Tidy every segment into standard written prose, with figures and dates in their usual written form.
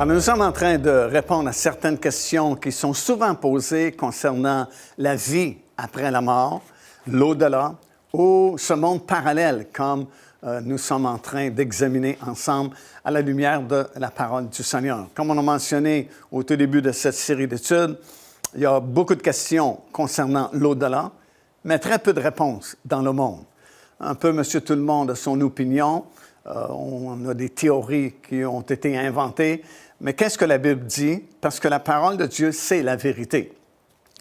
Alors, nous sommes en train de répondre à certaines questions qui sont souvent posées concernant la vie après la mort, l'au-delà ou ce monde parallèle, comme nous sommes en train d'examiner ensemble à la lumière de la parole du Seigneur. Comme on a mentionné au tout début de cette série d'études, il y a beaucoup de questions concernant l'au-delà, mais très peu de réponses dans le monde. Un peu monsieur tout le monde a son opinion, on a des théories qui ont été inventées, mais qu'est-ce que la Bible dit? Parce que la parole de Dieu, c'est la vérité.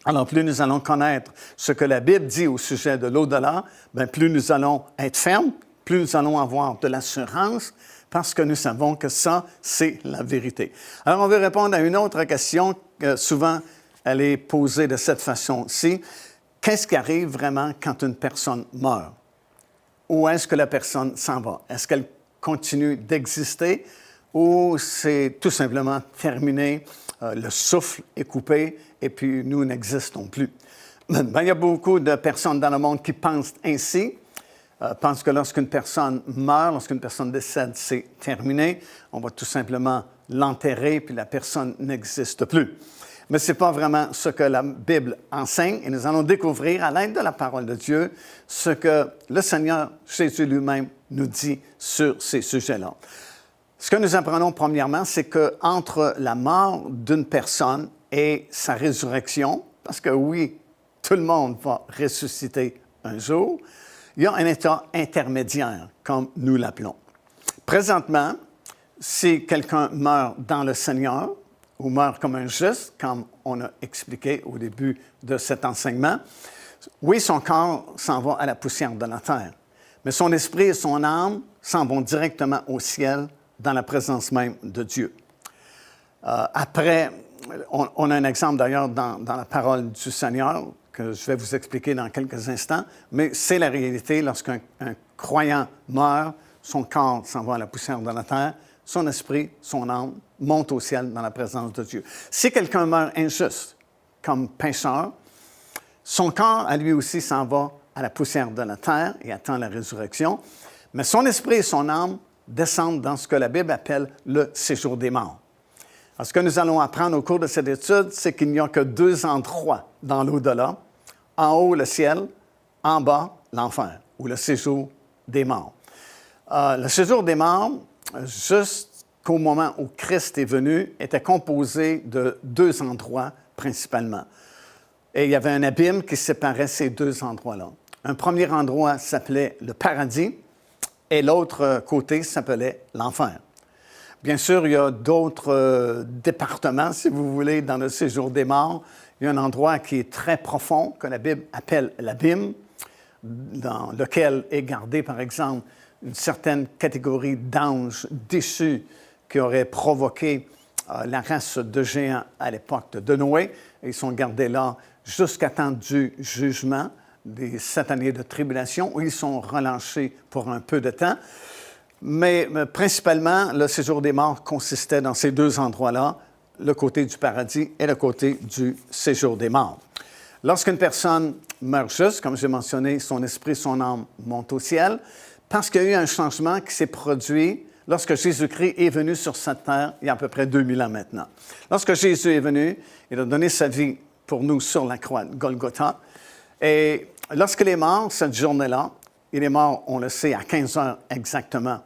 Alors, plus nous allons connaître ce que la Bible dit au sujet de l'au-delà, bien, plus nous allons être fermes, plus nous allons avoir de l'assurance, parce que nous savons que ça, c'est la vérité. Alors, on veut répondre à une autre question, souvent, elle est posée de cette façon-ci. Qu'est-ce qui arrive vraiment quand une personne meurt? Où est-ce que la personne s'en va? Est-ce qu'elle continue d'exister ou c'est tout simplement terminé, le souffle est coupé et puis nous n'existons plus? Bien, il y a beaucoup de personnes dans le monde qui pensent ainsi, pensent que lorsqu'une personne meurt, lorsqu'une personne décède, c'est terminé. On va tout simplement l'enterrer puis la personne n'existe plus. Mais ce n'est pas vraiment ce que la Bible enseigne et nous allons découvrir à l'aide de la parole de Dieu ce que le Seigneur Jésus lui-même nous dit sur ces sujets-là. Ce que nous apprenons premièrement, c'est qu'entre la mort d'une personne et sa résurrection, parce que oui, tout le monde va ressusciter un jour, il y a un état intermédiaire, comme nous l'appelons. Présentement, si quelqu'un meurt dans le Seigneur, ou meurt comme un juste, comme on a expliqué au début de cet enseignement, oui, son corps s'en va à la poussière de la terre, mais son esprit et son âme s'en vont directement au ciel dans la présence même de Dieu. Après, on a un exemple d'ailleurs dans la parole du Seigneur que je vais vous expliquer dans quelques instants, mais c'est la réalité lorsqu'un croyant meurt, son corps s'en va à la poussière de la terre, son esprit, son âme monte au ciel dans la présence de Dieu. Si quelqu'un meurt injuste, comme pécheur, son corps, à lui aussi, s'en va à la poussière de la terre et attend la résurrection, mais son esprit et son âme descendent dans ce que la Bible appelle le séjour des morts. Alors, ce que nous allons apprendre au cours de cette étude, c'est qu'il n'y a que deux endroits dans l'au-delà. En haut, le ciel, en bas, l'enfer, ou le séjour des morts. Le séjour des morts, jusqu'au moment où Christ est venu, était composé de deux endroits principalement. Et il y avait un abîme qui séparait ces deux endroits-là. Un premier endroit s'appelait le paradis et l'autre côté s'appelait l'enfer. Bien sûr, il y a d'autres départements, si vous voulez, dans le séjour des morts. Il y a un endroit qui est très profond, que la Bible appelle l'abîme, dans lequel est gardé, par exemple, une certaine catégorie d'anges déchus qui auraient provoqué la race de géants à l'époque de Noé. Ils sont gardés là jusqu'à temps du jugement, des 7 années de tribulation, où ils sont relâchés pour un peu de temps. Mais principalement, le séjour des morts consistait dans ces deux endroits-là, le côté du paradis et le côté du séjour des morts. Lorsqu'une personne meurt juste, comme j'ai mentionné, son esprit, son âme montent au ciel, parce qu'il y a eu un changement qui s'est produit lorsque Jésus-Christ est venu sur cette terre il y a à peu près 2000 ans maintenant. Lorsque Jésus est venu, il a donné sa vie pour nous sur la croix de Golgotha. Et lorsqu'il est mort, cette journée-là, il est mort, on le sait, à 15 heures exactement,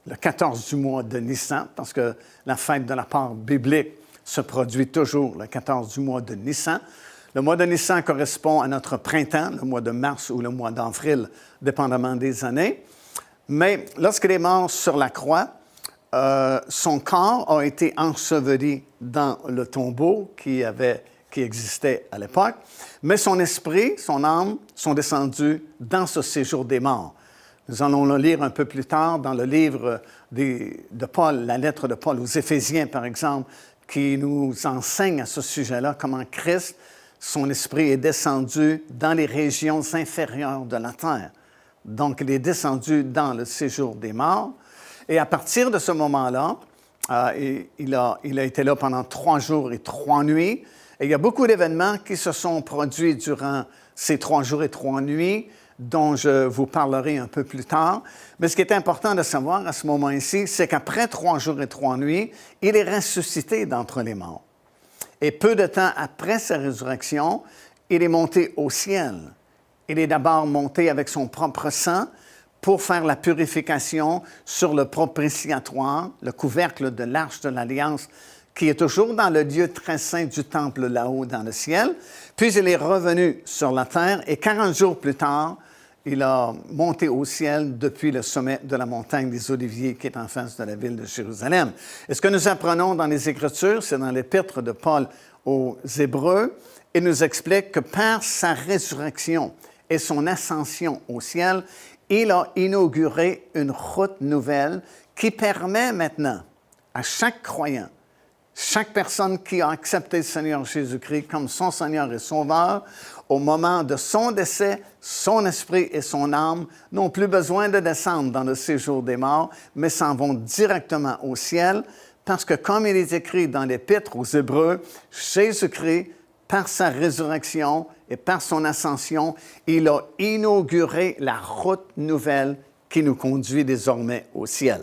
le 14 du mois de Nissan, parce que la fête de la part biblique se produit toujours le 14 du mois de Nissan. Le mois de Nissan correspond à notre printemps, le mois de mars ou le mois d'avril, dépendamment des années. Mais lorsqu'il est mort sur la croix, son corps a été enseveli dans le tombeau qui existait à l'époque, mais son esprit, son âme sont descendus dans ce séjour des morts. Nous allons le lire un peu plus tard dans le livre de Paul, la lettre de Paul aux Éphésiens, par exemple, qui nous enseigne à ce sujet-là comment Christ, son esprit est descendu dans les régions inférieures de la terre. Donc, il est descendu dans le séjour des morts. Et à partir de ce moment-là, il a été là pendant 3 jours et 3 nuits. Et il y a beaucoup d'événements qui se sont produits durant ces 3 jours et 3 nuits. dont je vous parlerai un peu plus tard. Mais ce qui est important de savoir à ce moment ici, c'est qu'après 3 jours et 3 nuits, il est ressuscité d'entre les morts. Et peu de temps après sa résurrection, il est monté au ciel. Il est d'abord monté avec son propre sang pour faire la purification sur le propitiatoire, le couvercle de l'Arche de l'Alliance, qui est toujours dans le lieu très saint du temple là-haut dans le ciel. Puis il est revenu sur la terre et 40 jours plus tard, il a monté au ciel depuis le sommet de la montagne des Oliviers qui est en face de la ville de Jérusalem. Et ce que nous apprenons dans les Écritures, c'est dans l'épître de Paul aux Hébreux, il nous explique que par sa résurrection et son ascension au ciel, il a inauguré une route nouvelle qui permet maintenant à chaque croyant, chaque personne qui a accepté le Seigneur Jésus-Christ comme son Seigneur et Sauveur, au moment de son décès, son esprit et son âme n'ont plus besoin de descendre dans le séjour des morts, mais s'en vont directement au ciel, parce que comme il est écrit dans l'Épître aux Hébreux, Jésus-Christ, par sa résurrection et par son ascension, il a inauguré la route nouvelle qui nous conduit désormais au ciel.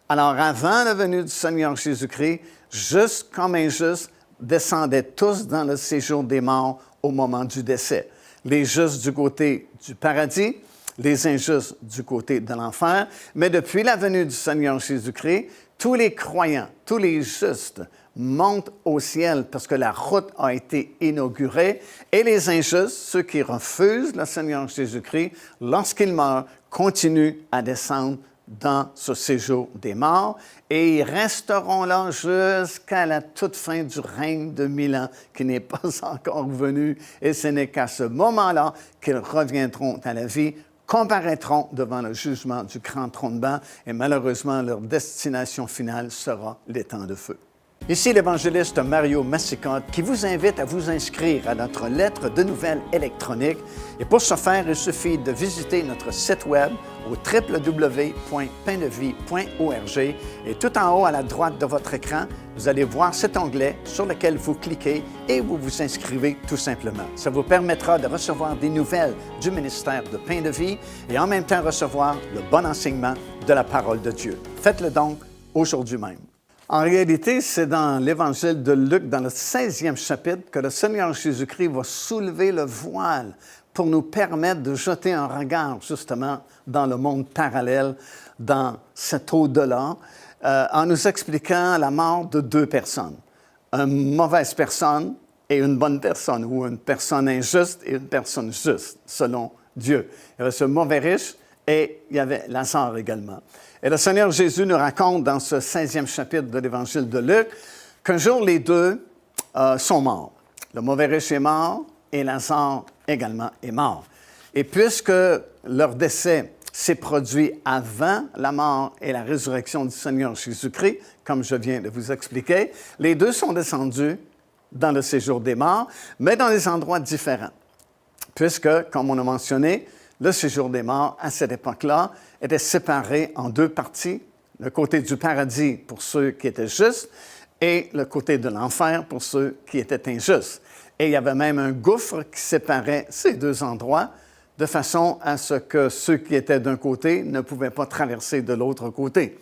Alors, avant la venue du Seigneur Jésus-Christ, justes comme injustes descendaient tous dans le séjour des morts au moment du décès. Les justes du côté du paradis, les injustes du côté de l'enfer. Mais depuis la venue du Seigneur Jésus-Christ, tous les croyants, tous les justes montent au ciel parce que la route a été inaugurée. Et les injustes, ceux qui refusent le Seigneur Jésus-Christ, lorsqu'ils meurent, continuent à descendre dans ce séjour des morts, et ils resteront là jusqu'à la toute fin du règne de 1000 ans, qui n'est pas encore venu, et ce n'est qu'à ce moment-là qu'ils reviendront à la vie, comparaîtront devant le jugement du grand trône blanc, et malheureusement, leur destination finale sera l'étang de feu. Ici l'évangéliste Mario Massicotte qui vous invite à vous inscrire à notre lettre de nouvelles électronique. Et pour ce faire, il suffit de visiter notre site web au www.paindevie.org et tout en haut à la droite de votre écran, vous allez voir cet onglet sur lequel vous cliquez et vous vous inscrivez tout simplement. Ça vous permettra de recevoir des nouvelles du ministère de Pain de Vie et en même temps recevoir le bon enseignement de la parole de Dieu. Faites-le donc aujourd'hui même. En réalité, c'est dans l'Évangile de Luc, dans le 16e chapitre, que le Seigneur Jésus-Christ va soulever le voile pour nous permettre de jeter un regard, justement, dans le monde parallèle, dans cet au-delà, en nous expliquant la mort de 2 personnes. Une mauvaise personne et une bonne personne, ou une personne injuste et une personne juste, selon Dieu. Il y avait ce mauvais riche et il y avait Lazare également. Et le Seigneur Jésus nous raconte dans ce 16e chapitre de l'Évangile de Luc qu'un jour les deux sont morts. Le mauvais riche est mort et Lazare également est mort. Et puisque leur décès s'est produit avant la mort et la résurrection du Seigneur Jésus-Christ, comme je viens de vous expliquer, les deux sont descendus dans le séjour des morts, mais dans des endroits différents. Puisque, comme on a mentionné, le séjour des morts, à cette époque-là, était séparé en 2 parties, le côté du paradis pour ceux qui étaient justes et le côté de l'enfer pour ceux qui étaient injustes. Et il y avait même un gouffre qui séparait ces 2 endroits, de façon à ce que ceux qui étaient d'un côté ne pouvaient pas traverser de l'autre côté.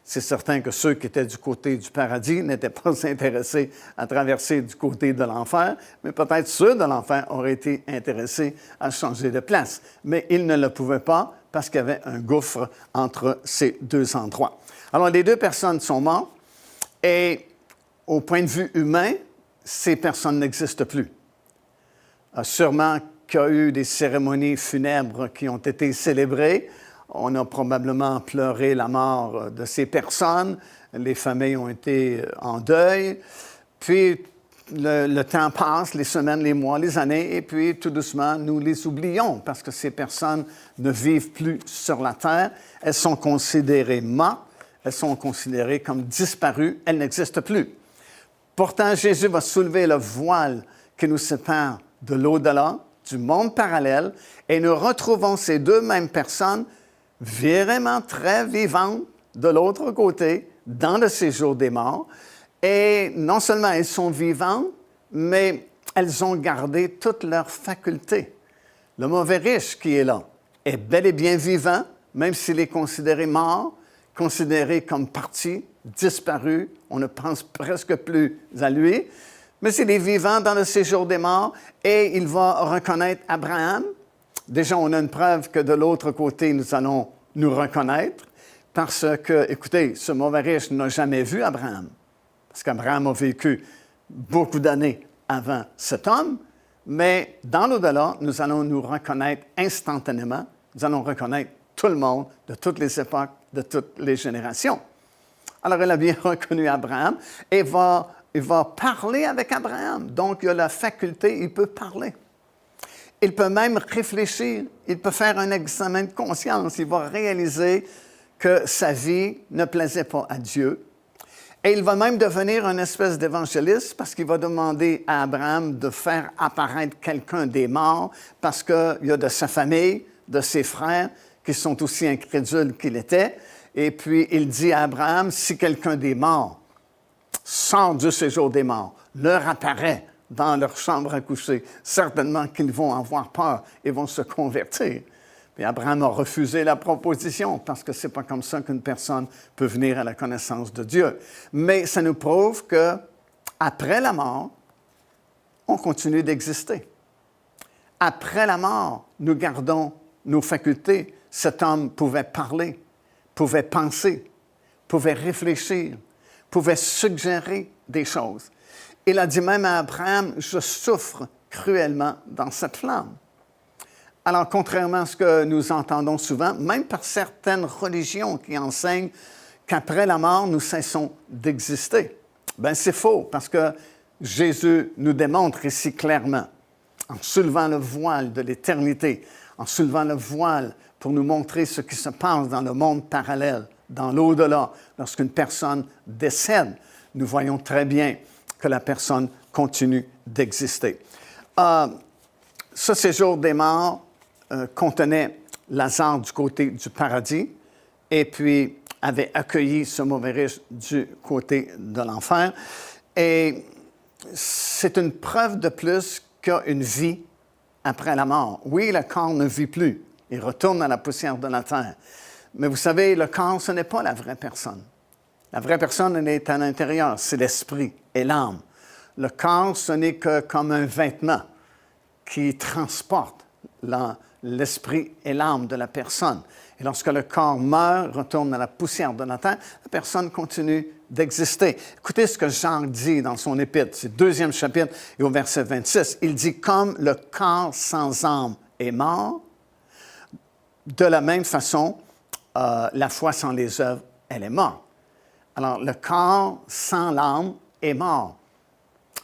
C'est certain que ceux qui étaient du côté du paradis n'étaient pas intéressés à traverser du côté de l'enfer, mais peut-être ceux de l'enfer auraient été intéressés à changer de place. Mais ils ne le pouvaient pas parce qu'il y avait un gouffre entre ces 2 endroits. Alors, les 2 personnes sont mortes et au point de vue humain, ces personnes n'existent plus. Sûrement qu'il y a eu des cérémonies funèbres qui ont été célébrées. On a probablement pleuré la mort de ces personnes. Les familles ont été en deuil. Puis, le temps passe, les semaines, les mois, les années, et puis tout doucement, nous les oublions parce que ces personnes ne vivent plus sur la terre. Elles sont considérées mortes. Elles sont considérées comme disparues. Elles n'existent plus. Pourtant, Jésus va soulever le voile qui nous sépare de l'au-delà, du monde parallèle, et nous retrouvons ces 2 mêmes personnes vraiment très vivantes de l'autre côté, dans le séjour des morts. Et non seulement elles sont vivantes, mais elles ont gardé toutes leurs facultés. Le mauvais riche qui est là, est bel et bien vivant, même s'il est considéré mort, considéré comme parti, disparu. On ne pense presque plus à lui. Mais il est vivant dans le séjour des morts et il va reconnaître Abraham. Déjà, on a une preuve que de l'autre côté, nous allons nous reconnaître parce que, écoutez, ce mauvais riche n'a jamais vu Abraham. Parce qu'Abraham a vécu beaucoup d'années avant cet homme. Mais dans l'au-delà, nous allons nous reconnaître instantanément. Nous allons reconnaître tout le monde, de toutes les époques, de toutes les générations. Alors, il a bien reconnu Abraham et il va parler avec Abraham. Donc, il a la faculté, il peut parler. Il peut même réfléchir, il peut faire un examen de conscience. Il va réaliser que sa vie ne plaisait pas à Dieu. Et il va même devenir une espèce d'évangéliste parce qu'il va demander à Abraham de faire apparaître quelqu'un des morts parce qu'il y a de sa famille, de ses frères qui sont aussi incrédules qu'il était. Et puis, il dit à Abraham, si quelqu'un des morts sort du séjour des morts, leur apparaît dans leur chambre à coucher, certainement qu'ils vont avoir peur et vont se convertir. Puis Abraham a refusé la proposition parce que ce n'est pas comme ça qu'une personne peut venir à la connaissance de Dieu. Mais ça nous prouve qu'après la mort, on continue d'exister. Après la mort, nous gardons nos facultés. Cet homme pouvait parler, pouvait penser, pouvait réfléchir, pouvait suggérer des choses. Il a dit même à Abraham, « Je souffre cruellement dans cette flamme. » Alors, contrairement à ce que nous entendons souvent, même par certaines religions qui enseignent qu'après la mort, nous cessons d'exister, bien, c'est faux, parce que Jésus nous démontre ici clairement, en soulevant le voile de l'éternité, en soulevant le voile pour nous montrer ce qui se passe dans le monde parallèle, dans l'au-delà, lorsqu'une personne décède, nous voyons très bien que la personne continue d'exister. Ce séjour des morts contenait Lazare du côté du paradis et puis avait accueilli ce mauvais riche du côté de l'enfer. Et c'est une preuve de plus qu'il y a une vie après la mort. Oui, le corps ne vit plus. Il retourne à la poussière de la terre. Mais vous savez, le corps, ce n'est pas la vraie personne. La vraie personne, elle est à l'intérieur. C'est l'esprit et l'âme. Le corps, ce n'est que comme un vêtement qui transporte l'esprit et l'âme de la personne. Et lorsque le corps meurt, retourne à la poussière de la terre, la personne continue d'exister. Écoutez ce que Jean dit dans son épître, c'est le 2e chapitre et au verset 26. Il dit « Comme le corps sans âme est mort, de la même façon, la foi sans les œuvres, elle est morte. » Alors, le corps sans l'âme est mort.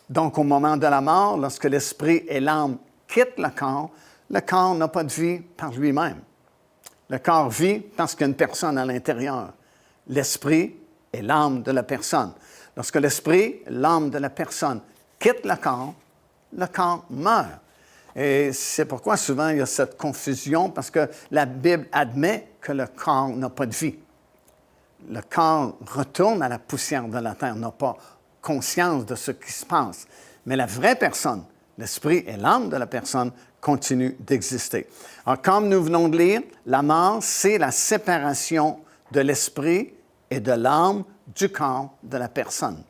Donc, au moment de la mort, lorsque l'esprit et l'âme quittent le corps n'a pas de vie par lui-même. Le corps vit parce qu'il y a une personne à l'intérieur. L'esprit est l'âme de la personne. Lorsque l'esprit, l'âme de la personne quittent le corps meurt. Et c'est pourquoi souvent il y a cette confusion, parce que la Bible admet que le corps n'a pas de vie. Le corps retourne à la poussière de la terre, n'a pas conscience de ce qui se passe. Mais la vraie personne, l'esprit et l'âme de la personne continuent d'exister. Alors, comme nous venons de lire, la mort, c'est la séparation de l'esprit et de l'âme du corps de la personne.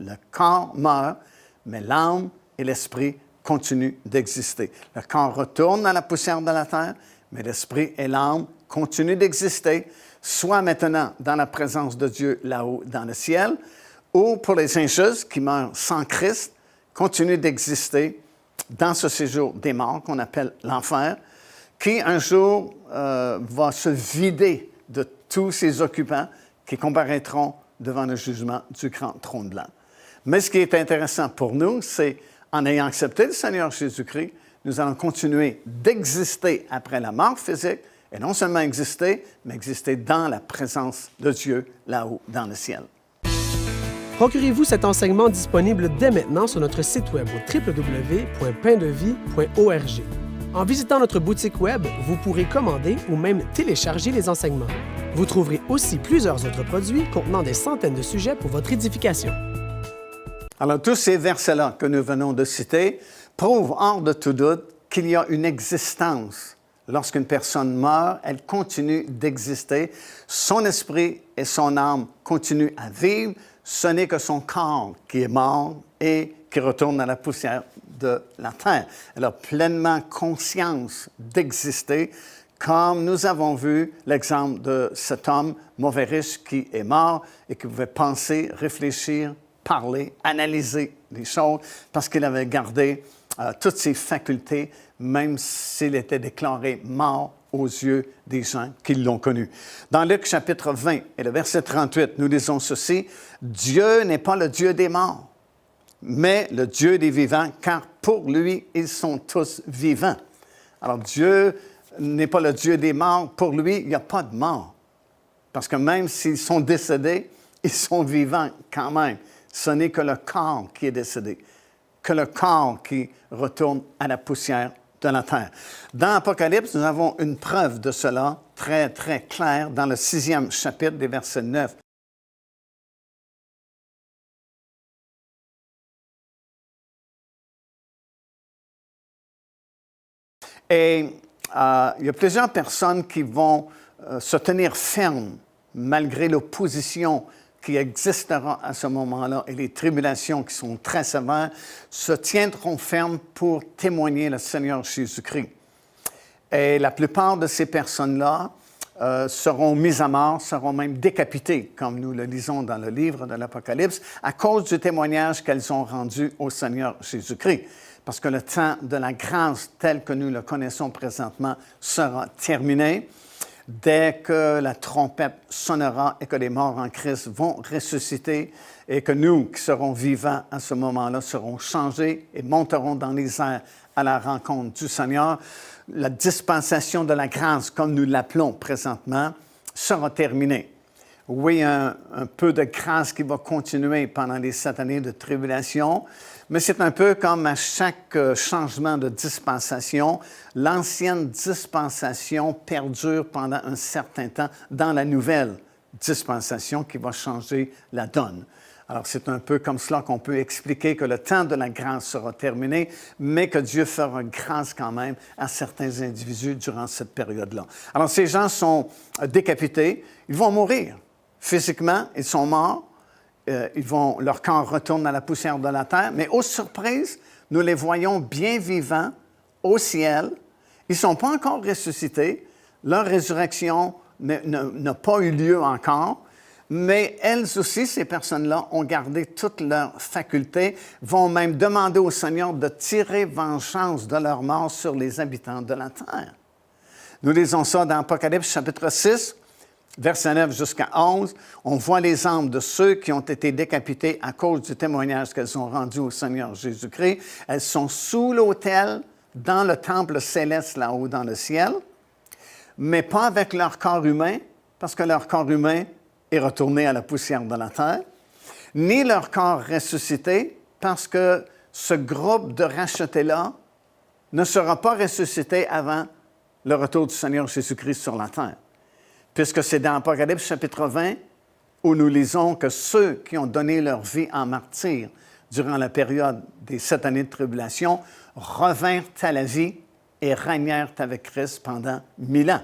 Le corps meurt, mais l'âme et l'esprit continuent d'exister. Le corps retourne à la poussière de la terre, mais l'esprit et l'âme continuent d'exister, soit maintenant dans la présence de Dieu là-haut dans le ciel, ou pour les injustes qui meurent sans Christ, continuent d'exister dans ce séjour des morts qu'on appelle l'enfer, qui un jour va se vider de tous ses occupants qui comparaîtront devant le jugement du grand trône blanc. Mais ce qui est intéressant pour nous, c'est en ayant accepté le Seigneur Jésus-Christ, nous allons continuer d'exister après la mort physique, et non seulement exister, mais exister dans la présence de Dieu là-haut dans le ciel. Procurez-vous cet enseignement disponible dès maintenant sur notre site web au www.paindevie.org. En visitant notre boutique web, vous pourrez commander ou même télécharger les enseignements. Vous trouverez aussi plusieurs autres produits contenant des centaines de sujets pour votre édification. Alors, tous ces versets-là que nous venons de citer prouvent hors de tout doute qu'il y a une existence lorsqu'une personne meurt, elle continue d'exister. Son esprit et son âme continuent à vivre. Ce n'est que son corps qui est mort et qui retourne à la poussière de la terre. Elle a pleinement conscience d'exister, comme nous avons vu l'exemple de cet homme mauvais riche qui est mort et qui pouvait penser, réfléchir, parler, analyser les choses, parce qu'il avait gardé toutes ses facultés, même s'il était déclaré mort aux yeux des gens qui l'ont connu. Dans Luc chapitre 20 et le verset 38, nous lisons ceci: « Dieu n'est pas le Dieu des morts, mais le Dieu des vivants, car pour lui, ils sont tous vivants. » Alors Dieu n'est pas le Dieu des morts. Pour lui, il n'y a pas de mort. Parce que même s'ils sont décédés, ils sont vivants quand même. Ce n'est que le corps qui est décédé, que le corps qui retourne à la poussière de la terre. Dans Apocalypse, nous avons une preuve de cela très, très claire dans le 6e chapitre des versets 9. Et il y a plusieurs personnes qui vont se tenir fermes malgré l'opposition qui existera à ce moment-là et les tribulations qui sont très sévères, se tiendront fermes pour témoigner le Seigneur Jésus-Christ. Et la plupart de ces personnes-là seront mises à mort, seront même décapitées, comme nous le lisons dans le livre de l'Apocalypse, à cause du témoignage qu'elles ont rendu au Seigneur Jésus-Christ. Parce que le temps de la grâce tel que nous le connaissons présentement sera terminé. Dès que la trompette sonnera et que les morts en Christ vont ressusciter et que nous, qui serons vivants à ce moment-là, serons changés et monterons dans les airs à la rencontre du Seigneur, la dispensation de la grâce, comme nous l'appelons présentement, sera terminée. Oui, un peu de grâce qui va continuer pendant les 7 années de tribulation, mais c'est un peu comme à chaque changement de dispensation, l'ancienne dispensation perdure pendant un certain temps dans la nouvelle dispensation qui va changer la donne. Alors, c'est un peu comme cela qu'on peut expliquer que le temps de la grâce sera terminé, mais que Dieu fera grâce quand même à certains individus durant cette période-là. Alors, ces gens sont décapités, ils vont mourir. Physiquement, ils sont morts. Leur corps retourne à la poussière de la terre, mais aux surprises, nous les voyons bien vivants au ciel. Ils ne sont pas encore ressuscités. Leur résurrection n'a pas eu lieu encore, mais elles aussi, ces personnes-là, ont gardé toutes leurs facultés, vont même demander au Seigneur de tirer vengeance de leur mort sur les habitants de la terre. Nous lisons ça dans Apocalypse chapitre 6, Verset 9 jusqu'à 11, on voit les âmes de ceux qui ont été décapités à cause du témoignage qu'elles ont rendu au Seigneur Jésus-Christ. Elles sont sous l'autel, dans le temple céleste là-haut dans le ciel, mais pas avec leur corps humain, parce que leur corps humain est retourné à la poussière de la terre, ni leur corps ressuscité, parce que ce groupe de rachetés-là ne sera pas ressuscité avant le retour du Seigneur Jésus-Christ sur la terre. Puisque c'est dans Apocalypse chapitre 20 où nous lisons que ceux qui ont donné leur vie en martyr durant la période des 7 années de tribulation revinrent à la vie et régnèrent avec Christ pendant 1000 ans.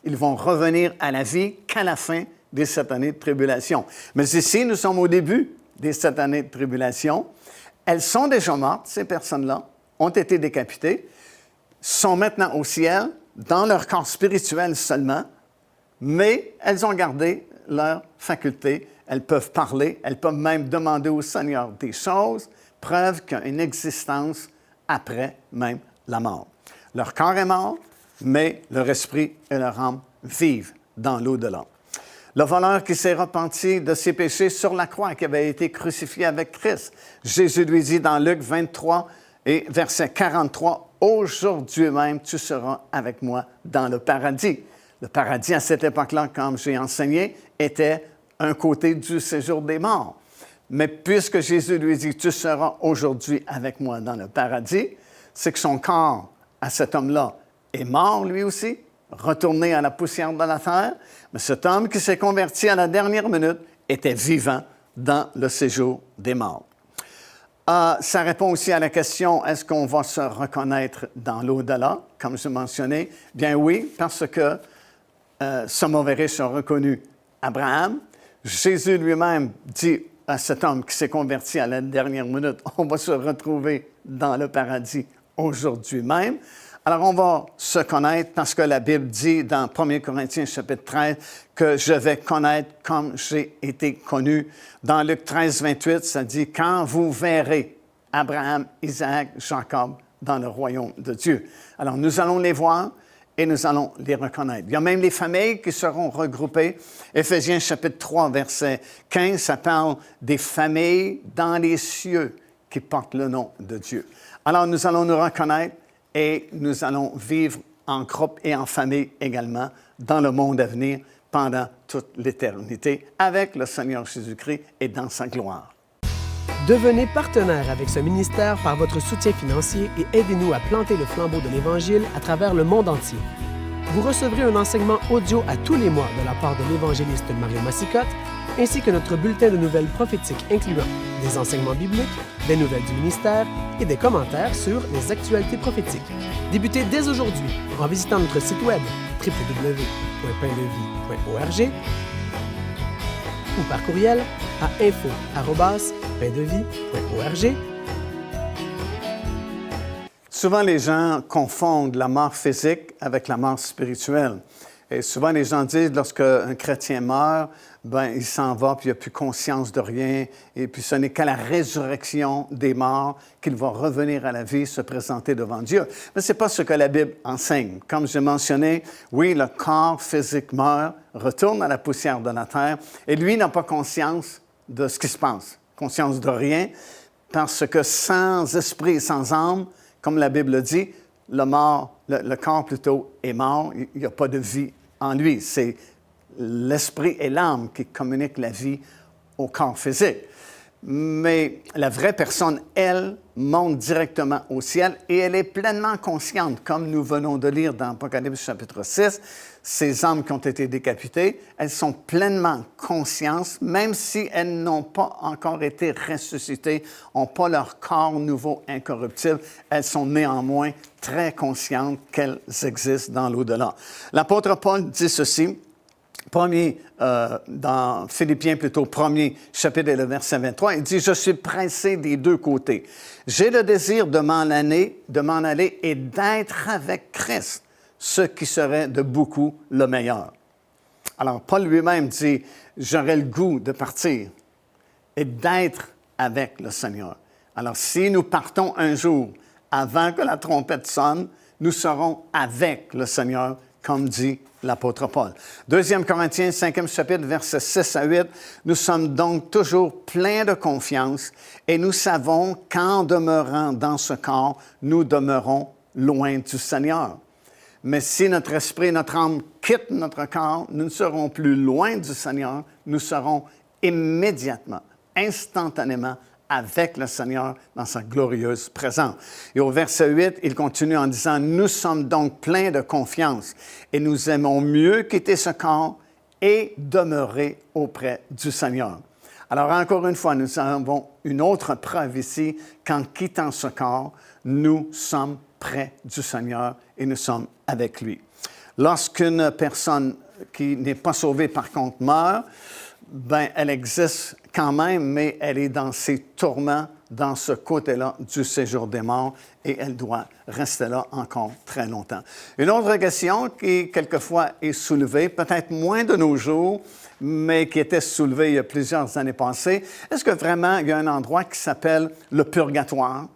Ils vont revenir à la vie qu'à la fin des 7 années de tribulation. Mais ici, nous sommes au début des 7 années de tribulation. Elles sont déjà mortes, ces personnes-là, ont été décapitées, sont maintenant au ciel, dans leur corps spirituel seulement, mais elles ont gardé leur faculté. Elles peuvent parler, elles peuvent même demander au Seigneur des choses, preuve qu'il y a une existence après même la mort. Leur corps est mort, mais leur esprit et leur âme vivent dans l'au-delà. Le voleur qui s'est repenti de ses péchés sur la croix, qui avait été crucifié avec Christ, Jésus lui dit dans Luc 23 et verset 43, « Aujourd'hui même, tu seras avec moi dans le paradis. » Le paradis, à cette époque-là, comme j'ai enseigné, était un côté du séjour des morts. Mais puisque Jésus lui dit « Tu seras aujourd'hui avec moi dans le paradis », c'est que son corps, à cet homme-là, est mort lui aussi, retourné à la poussière de la terre, mais cet homme qui s'est converti à la dernière minute était vivant dans le séjour des morts. Ça répond aussi à la question, est-ce qu'on va se reconnaître dans l'au-delà, comme je mentionnais? Bien oui, parce que ce mauvais riche a reconnu Abraham. Jésus lui-même dit à cet homme qui s'est converti à la dernière minute, on va se retrouver dans le paradis aujourd'hui même. Alors, on va se connaître parce que la Bible dit dans 1 Corinthiens chapitre 13 que je vais connaître comme j'ai été connu. Dans Luc 13, 28, ça dit « Quand vous verrez Abraham, Isaac, Jacob dans le royaume de Dieu. » Alors, nous allons les voir et nous allons les reconnaître. Il y a même les familles qui seront regroupées. Éphésiens chapitre 3, verset 15, ça parle des familles dans les cieux qui portent le nom de Dieu. Alors, nous allons nous reconnaître et nous allons vivre en groupe et en famille également dans le monde à venir pendant toute l'éternité avec le Seigneur Jésus-Christ et dans sa gloire. Devenez partenaire avec ce ministère par votre soutien financier et aidez-nous à planter le flambeau de l'Évangile à travers le monde entier. Vous recevrez un enseignement audio à tous les mois de la part de l'évangéliste Mario Massicotte, ainsi que notre bulletin de nouvelles prophétiques incluant des enseignements bibliques, des nouvelles du ministère et des commentaires sur les actualités prophétiques. Débutez dès aujourd'hui en visitant notre site web www.paindevie.org ou par courriel à info@paindevie.org. Souvent, les gens confondent la mort physique avec la mort spirituelle. Et souvent, les gens disent, lorsqu'un chrétien meurt, il s'en va, puis il n'a plus conscience de rien, et puis ce n'est qu'à la résurrection des morts qu'il va revenir à la vie, se présenter devant Dieu. Mais ce n'est pas ce que la Bible enseigne. Comme j'ai mentionné, oui, le corps physique meurt, retourne à la poussière de la terre, et lui n'a pas conscience de ce qui se passe, conscience de rien, parce que sans esprit, sans âme, comme la Bible le dit, le corps plutôt est mort, il n'y a pas de vie en lui. C'est l'esprit et l'âme qui communiquent la vie au corps physique. Mais la vraie personne, elle, monte directement au ciel et elle est pleinement consciente, comme nous venons de lire dans Apocalypse chapitre 6, ces âmes qui ont été décapitées, elles sont pleinement conscientes, même si elles n'ont pas encore été ressuscitées, n'ont pas leur corps nouveau incorruptible, elles sont néanmoins très conscientes qu'elles existent dans l'au-delà. L'apôtre Paul dit ceci, dans Philippiens, plutôt, 1er chapitre et le verset 23, il dit « Je suis pressé des deux côtés. J'ai le désir de m'en aller et d'être avec Christ, ce qui serait de beaucoup le meilleur. » Alors, Paul lui-même dit « J'aurais le goût de partir et d'être avec le Seigneur. » Alors, si nous partons un jour avant que la trompette sonne, nous serons avec le Seigneur, comme dit l'apôtre Paul. 2 Corinthiens, 5e chapitre, versets 6 à 8, « Nous sommes donc toujours pleins de confiance et nous savons qu'en demeurant dans ce corps, nous demeurons loin du Seigneur. Mais si notre esprit et notre âme quittent notre corps, nous ne serons plus loin du Seigneur, nous serons immédiatement, instantanément avec le Seigneur dans sa glorieuse présence. » Et au verset 8, il continue en disant « Nous sommes donc pleins de confiance et nous aimons mieux quitter ce corps et demeurer auprès du Seigneur. » Alors encore une fois, nous avons une autre preuve ici qu'en quittant ce corps, nous sommes près du Seigneur et nous sommes avec lui. Lorsqu'une personne qui n'est pas sauvée par contre meurt, elle existe quand même, mais elle est dans ses tourments, dans ce côté-là du séjour des morts, et elle doit rester là encore très longtemps. Une autre question qui, quelquefois, est soulevée, peut-être moins de nos jours, mais qui était soulevée il y a plusieurs années passées, est-ce que vraiment il y a un endroit qui s'appelle le purgatoire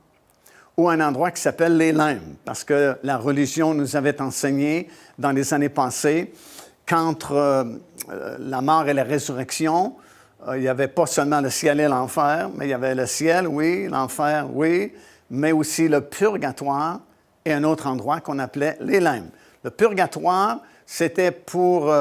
ou un endroit qui s'appelle les limbes? Parce que la religion nous avait enseigné dans les années passées qu'entre la mort et la résurrection, il n'y avait pas seulement le ciel et l'enfer, mais il y avait le ciel, oui, l'enfer, oui, mais aussi le purgatoire et un autre endroit qu'on appelait les limbes. Le purgatoire, c'était pour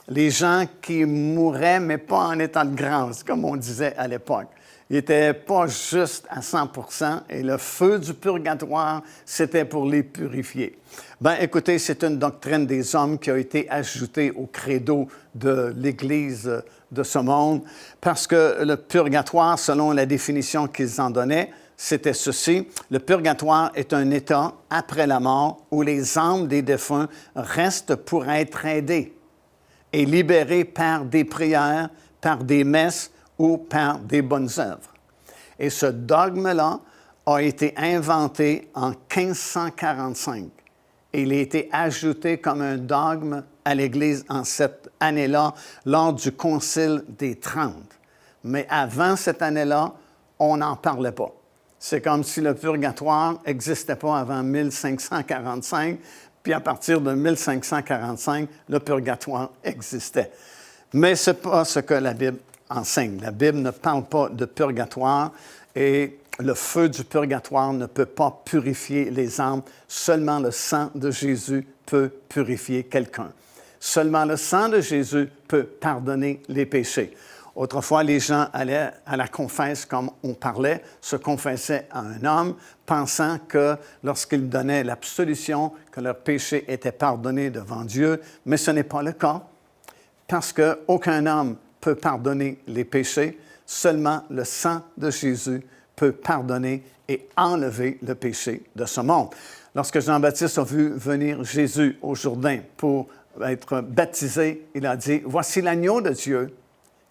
les gens qui mouraient, mais pas en état de grâce, comme on disait à l'époque. Il n'était pas juste à 100%, et le feu du purgatoire, c'était pour les purifier. Bien, écoutez, c'est une doctrine des hommes qui a été ajoutée au credo de l'Église de ce monde, parce que le purgatoire, selon la définition qu'ils en donnaient, c'était ceci: le purgatoire est un état après la mort où les âmes des défunts restent pour être aidées et libérées par des prières, par des messes ou par des bonnes œuvres. Et ce dogme-là a été inventé en 1545. Et il a été ajouté comme un dogme à l'Église en cette année-là, lors du Concile des 30. Mais avant cette année-là, on n'en parlait pas. C'est comme si le purgatoire n'existait pas avant 1545, puis à partir de 1545, le purgatoire existait. Mais ce n'est pas ce que la Bible enseigne. La Bible ne parle pas de purgatoire, et le feu du purgatoire ne peut pas purifier les âmes. Seulement le sang de Jésus peut purifier quelqu'un. Seulement le sang de Jésus peut pardonner les péchés. Autrefois, les gens allaient à la confesse, comme on parlait, se confessaient à un homme, pensant que lorsqu'ils donnaient l'absolution, que leurs péchés étaient pardonnés devant Dieu. Mais ce n'est pas le cas, parce qu'aucun homme peut pardonner les péchés. Seulement le sang de Jésus peut pardonner et enlever le péché de ce monde. Lorsque Jean-Baptiste a vu venir Jésus au Jourdain pour être baptisé, il a dit: « Voici l'agneau de Dieu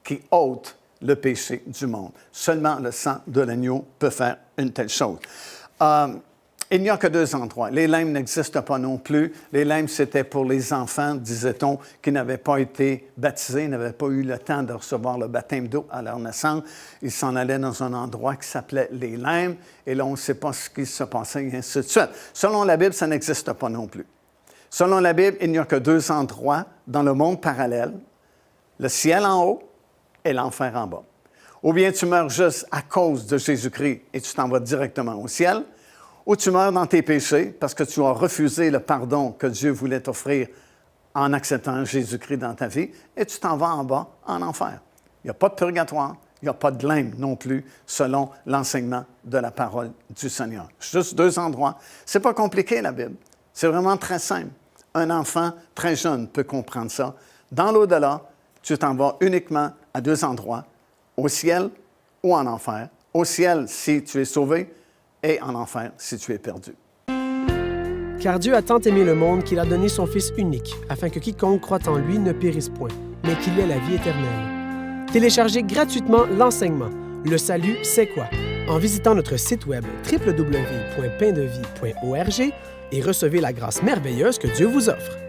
qui ôte le péché du monde. » Seulement le sang de l'agneau peut faire une telle chose. Il n'y a que 2 endroits. Les limnes n'existent pas non plus. Les limnes, c'était pour les enfants, disait-on, qui n'avaient pas été baptisés, n'avaient pas eu le temps de recevoir le baptême d'eau à leur naissance. Ils s'en allaient dans un endroit qui s'appelait les limbes, et là, on ne sait pas ce qui se passait, et ainsi de suite. Selon la Bible, ça n'existe pas non plus. Selon la Bible, il n'y a que 2 endroits dans le monde parallèle: le ciel en haut et l'enfer en bas. Ou bien tu meurs juste à cause de Jésus-Christ et tu t'en vas directement au ciel, ou tu meurs dans tes péchés parce que tu as refusé le pardon que Dieu voulait t'offrir en acceptant Jésus-Christ dans ta vie, et tu t'en vas en bas, en enfer. Il n'y a pas de purgatoire, il n'y a pas de limbe non plus, selon l'enseignement de la parole du Seigneur. Juste 2 endroits. C'est pas compliqué, la Bible. C'est vraiment très simple. Un enfant très jeune peut comprendre ça. Dans l'au-delà, tu t'en vas uniquement à 2 endroits, au ciel ou en enfer. Au ciel, si tu es sauvé, et en enfer, si tu es perdu. Car Dieu a tant aimé le monde qu'il a donné son Fils unique, afin que quiconque croit en lui ne périsse point, mais qu'il ait la vie éternelle. Téléchargez gratuitement l'enseignement « Le salut, c'est quoi ?» en visitant notre site web www.paindevie.org et recevez la grâce merveilleuse que Dieu vous offre.